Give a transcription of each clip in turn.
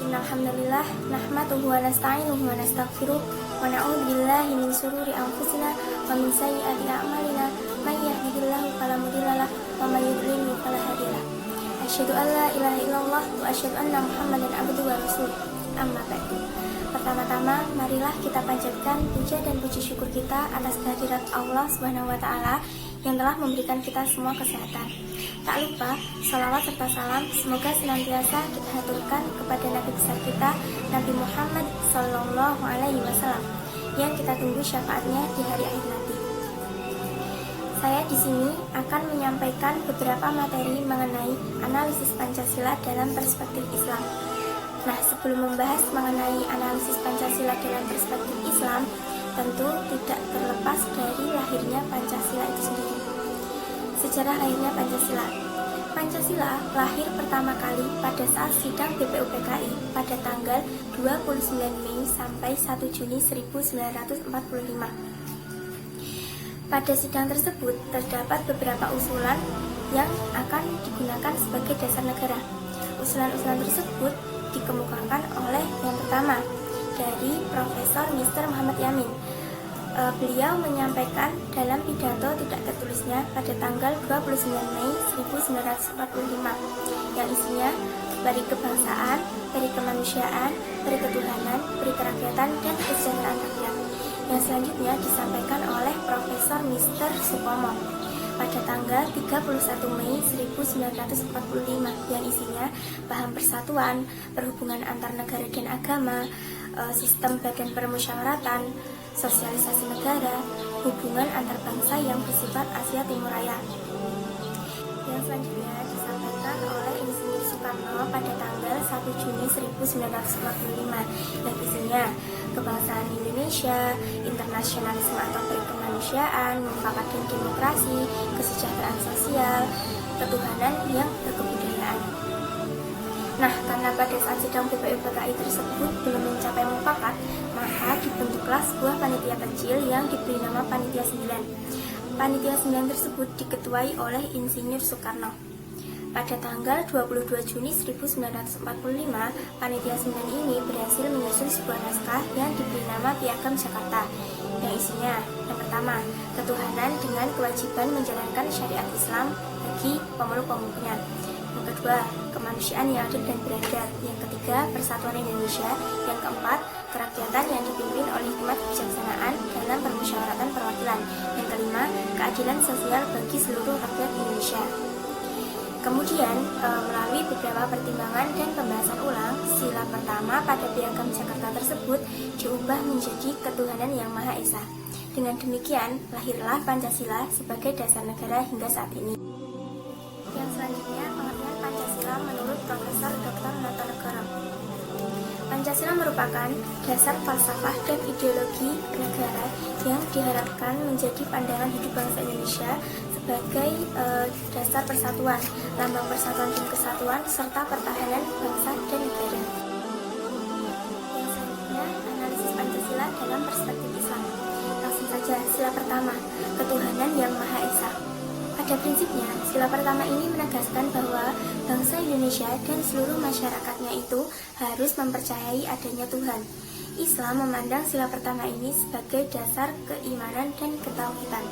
Innal hamdalillah nahmaduhu wa nasta'inuhu wa nastaghfiruh wa na'udzu billahi min shururi anfusina wa min sayyiati a'malina may yahdihillahu fala mudhillalah wa may yudlil fala hadiyalah. Asyhadu an la ilaha illallah wa asyhadu anna Muhammadan abduhu wa rasuluh. Amma ba'du. Pertama-tama, marilah kita panjatkan puja dan puji syukur kita atas kehadirat Allah Subhanahu wa taala yang telah memberikan kita semua kesehatan. Tak lupa, salawat serta salam semoga senantiasa kita haturkan kepada Nabi besar kita, Nabi Muhammad Sallallahu Alaihi Wasallam, yang kita tunggu syafaatnya di hari akhir nanti. Saya di sini akan menyampaikan beberapa materi mengenai analisis Pancasila dalam perspektif Islam. Nah, sebelum membahas mengenai analisis Pancasila dalam perspektif Islam, tentu tidak terlepas dari lahirnya Pancasila itu sendiri. Sejarah lahirnya Pancasila. Pancasila lahir pertama kali pada saat sidang BPUPKI pada tanggal 29 Mei sampai 1 Juni 1945. Pada sidang tersebut terdapat beberapa usulan yang akan digunakan sebagai dasar negara. Usulan-usulan tersebut dikemukakan oleh yang pertama dari Profesor Mr. Muhammad Yamin. Beliau menyampaikan dalam pidato tidak tertulisnya pada tanggal 29 Mei 1945 yang isinya peri kebangsaan, peri kemanusiaan, peri ketuhanan, peri kerakyatan, dan kesejahteraan rakyat. Yang selanjutnya disampaikan oleh Profesor Mr. Supomo pada tanggal 31 Mei 1945 yang isinya paham persatuan, perhubungan antar negara dan agama, sistem badan permusyawaratan, sosialisasi negara, hubungan antar bangsa yang bersifat Asia Timur Raya. Yang selanjutnya disampaikan oleh Insinyur Soekarno pada tanggal 1 Juni 1945 yang isinya kebangsaan Indonesia, internasionalisme atau perikemanusiaan, mufakat dan demokrasi, kesejahteraan sosial, ketuhanan yang berkebudayaan. Nah, karena pada saat sidang BPUPKI tersebut belum mencapai mufakat, maka dibentuklah sebuah panitia kecil yang diberi nama Panitia 9. Panitia 9 tersebut diketuai oleh Insinyur Soekarno. Pada tanggal 22 Juni 1945, Panitia 9 ini berhasil menyusun sebuah naskah yang diberi nama Piagam Jakarta, yang isinya yang pertama, ketuhanan dengan kewajiban menjalankan syariat Islam bagi pemeluk-pemeluknya. Yang kedua, kemanusiaan yang adil dan beradab. Yang ketiga, persatuan Indonesia. Yang keempat, kerakyatan yang dipimpin oleh hikmat kebijaksanaan dalam permusyawaratan perwakilan. Yang kelima, keadilan sosial bagi seluruh rakyat Indonesia. Kemudian, melalui beberapa pertimbangan dan pembahasan ulang, sila pertama pada Piagam Jakarta tersebut diubah menjadi ketuhanan yang Maha Esa. Dengan demikian, lahirlah Pancasila sebagai dasar negara hingga saat ini. Yang selanjutnya, pengertian Pancasila menurut Profesor Dr. Notonegoro. Pancasila merupakan dasar falsafah dan ideologi negara yang diharapkan menjadi pandangan hidup bangsa Indonesia sebagai dasar persatuan, lambang persatuan dan kesatuan, serta pertahanan bangsa dan negara. Yang selanjutnya, analisis Pancasila dalam perspektif Islam. Langsung saja, sila pertama, ketuhanan yang Maha Esa. Pada prinsipnya, sila pertama ini menegaskan bahwa bangsa Indonesia dan seluruh masyarakatnya itu harus mempercayai adanya Tuhan. Islam memandang sila pertama ini sebagai dasar keimanan dan ketauhidan.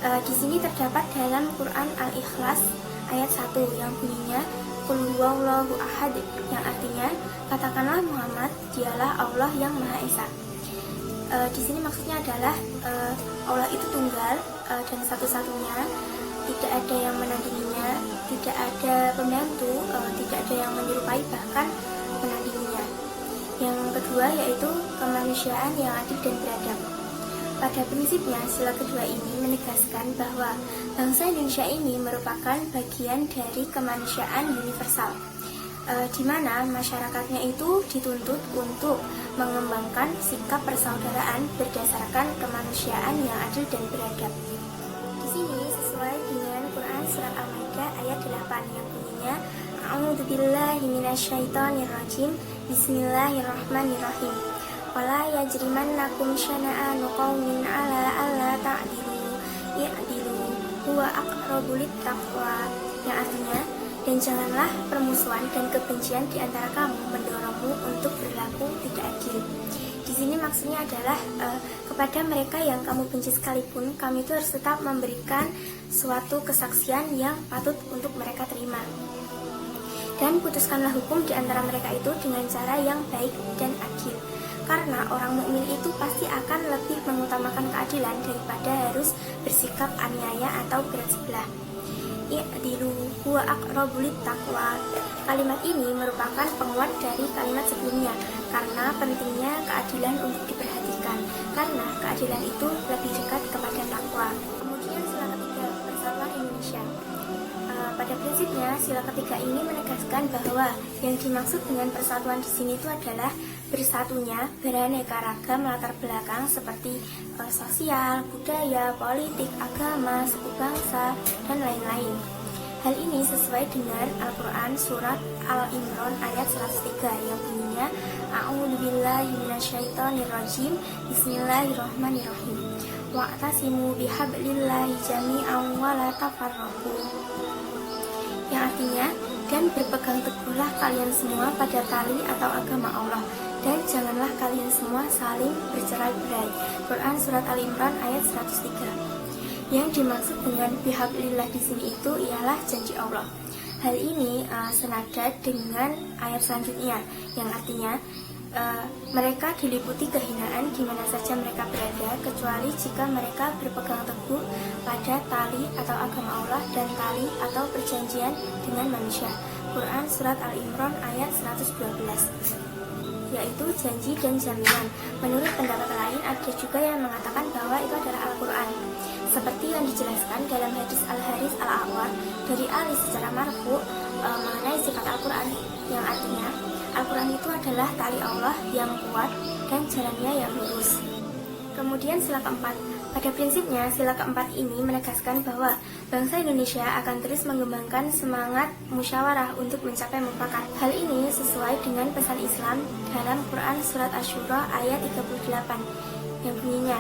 Di sini terdapat dalam Quran Al-Ikhlas ayat 1 yang bunyinya Qul huwallahu ahad, yang artinya katakanlah Muhammad, dialah Allah yang Maha Esa. Di sini maksudnya adalah Allah itu tunggal dan satu-satunya, tidak ada yang menandinginya, tidak ada pembantu, tidak ada yang menyerupai bahkan menandinginya. Yang kedua yaitu kemanusiaan yang adil dan beradab. Pada prinsipnya, sila kedua ini menegaskan bahwa bangsa Indonesia ini merupakan bagian dari kemanusiaan universal, di mana masyarakatnya itu dituntut untuk mengembangkan sikap persaudaraan berdasarkan kemanusiaan yang adil dan beradab. Di sini sesuai dengan Quran surat Al-Maidah ayat 8 yang bunyinya A'udzubillahi minasyaitonirrajim, Bismillahirrahmanirrahim. Wala yajrimannakum syana'anu qaumin ala alla ta'dilu i'dilu huwa aqrabu littaqwa, yang artinya Dan janganlah permusuhan dan kebencian di antara kamu mendorongmu untuk berlaku tidak adil. Di sini maksudnya adalah kepada mereka yang kamu benci sekalipun, kami itu harus tetap memberikan suatu kesaksian yang patut untuk mereka terima. Dan putuskanlah hukum di antara mereka itu dengan cara yang baik dan adil. Karena orang mukmin itu pasti akan lebih mengutamakan keadilan daripada harus bersikap aniaya atau berat sebelah. I'dilu huwa aqrabu littaqwa. Kalimat ini merupakan penguat dari kalimat sebelumnya karena pentingnya keadilan untuk diperhatikan, karena keadilan itu lebih dekat kepada takwa. Kemudian sila ketiga, Persatuan Indonesia. Pada prinsipnya, sila ketiga ini menegaskan bahwa yang dimaksud dengan persatuan di sini itu adalah bersatunya beraneka ragam latar belakang seperti sosial, budaya, politik, agama, suku bangsa, dan lain-lain. Hal ini sesuai dengan Al-Quran Surat Al-Imran ayat 103 yang bunyinya A'udzubillahi minasyaitonirrajim Bismillahirrahmanirrahim Wa'tasimu bihablillahi jami'an wa la tafarraqu, yang artinya, dan berpegang teguhlah kalian semua pada tali atau agama Allah, dan janganlah kalian semua saling bercerai-berai. Quran Surat Al-Imran ayat 103. Yang dimaksud dengan bihablillah di sini itu ialah janji Allah. Hal ini senada dengan ayat selanjutnya yang artinya mereka diliputi kehinaan di mana saja mereka berada kecuali jika mereka berpegang teguh pada tali atau agama Allah dan tali atau perjanjian dengan manusia. Quran Surat Al-Imran ayat 112, yaitu janji dan jaminan. Menurut pendapat lain, ada juga yang mengatakan bahwa itu adalah Al-Quran, seperti yang dijelaskan dalam hadis Al-Haris Al-A'war dari Ali secara marfu mengenai sifat Al-Quran, yang artinya Al-Quran itu adalah tali Allah yang kuat dan jalannya yang lurus. Kemudian sila keempat. Pada prinsipnya, sila keempat ini menegaskan bahwa bangsa Indonesia akan terus mengembangkan semangat musyawarah untuk mencapai mufakat. Hal ini sesuai dengan pesan Islam dalam Quran Surat Asy-Syura ayat 38 yang bunyinya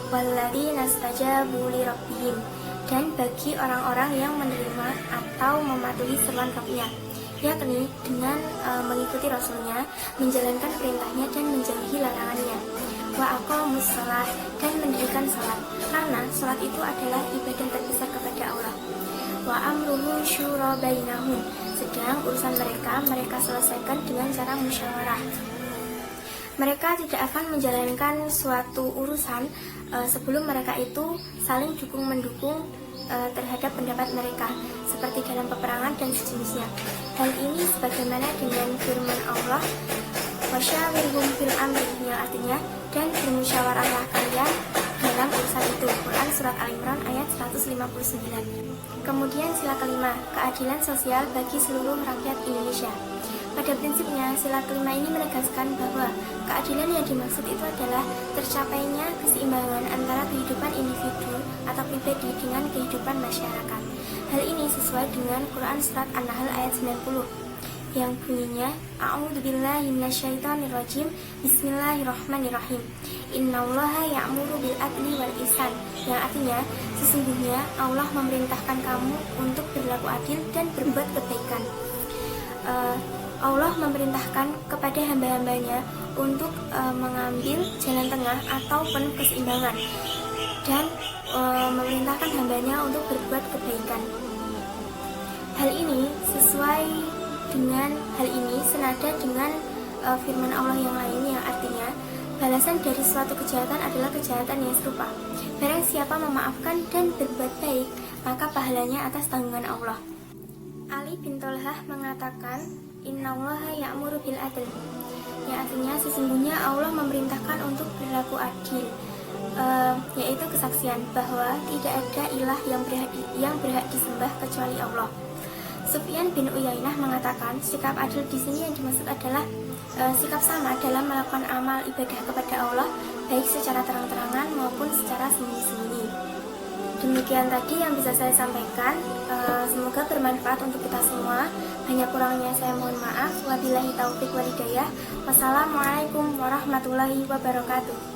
walladzina stajabu lirabbihim, dan bagi orang-orang yang menerima atau mematuhi seruan Rabbnya, yakni dengan mengikuti Rasulnya, menjalankan perintahnya dan menjauhi larangannya. Wa aqamus shalah, dan mendirikan salat, karena salat itu adalah ibadah terbesar kepada Allah. Wa amruhum syura bainahum, sedang urusan mereka selesaikan dengan cara musyawarah. Mereka tidak akan menjalankan suatu urusan sebelum mereka itu saling dukung-mendukung terhadap pendapat mereka, seperti dalam peperangan dan sejenisnya. Hal ini sebagaimana dengan firman Allah wasyawirhum fil amri, yang artinya dan bermusyawarahlah kalian dalam urusan itu. Quran Surat Al-Imran ayat 159. Kemudian sila kelima, keadilan sosial bagi seluruh rakyat Indonesia. Pada prinsipnya, sila kelima ini menegaskan bahwa keadilan yang dimaksud itu adalah tercapainya keseimbangan antara kehidupan individu atau pribadi dengan kehidupan masyarakat. Hal ini sesuai dengan Quran Surat An-Nahl ayat 90 yang bunyinya A'udzubillahi minasyaitonirrajim Bismillahirrahmanirrahim Innallaha ya'muru bil adli wal ihsan, yang artinya sesungguhnya Allah memerintahkan kamu untuk berlaku adil dan berbuat kebaikan. Allah memerintahkan kepada hamba-hambanya untuk mengambil jalan tengah atau penuh keseimbangan dan memerintahkan hambanya untuk berbuat kebaikan. Hal ini senada dengan firman Allah yang lain yang artinya balasan dari suatu kejahatan adalah kejahatan yang serupa. Barang siapa memaafkan dan berbuat baik, maka pahalanya atas tanggungan Allah. Ali bin Thalhah mengatakan Innallaha ya'muru bil adl, yang artinya sesungguhnya Allah memerintahkan untuk berlaku adil, yaitu kesaksian bahwa tidak ada ilah yang berhak disembah kecuali Allah. Sufyan bin Uyainah mengatakan sikap adil di sini yang dimaksud adalah sikap sama dalam melakukan amal ibadah kepada Allah, baik secara terang-terangan maupun secara sembunyi-sembunyi. Demikian tadi yang bisa saya sampaikan. Semoga bermanfaat untuk kita semua. Banyak kurangnya saya mohon maaf. Wabillahi taufik walhidayah. Wassalamualaikum warahmatullahi wabarakatuh.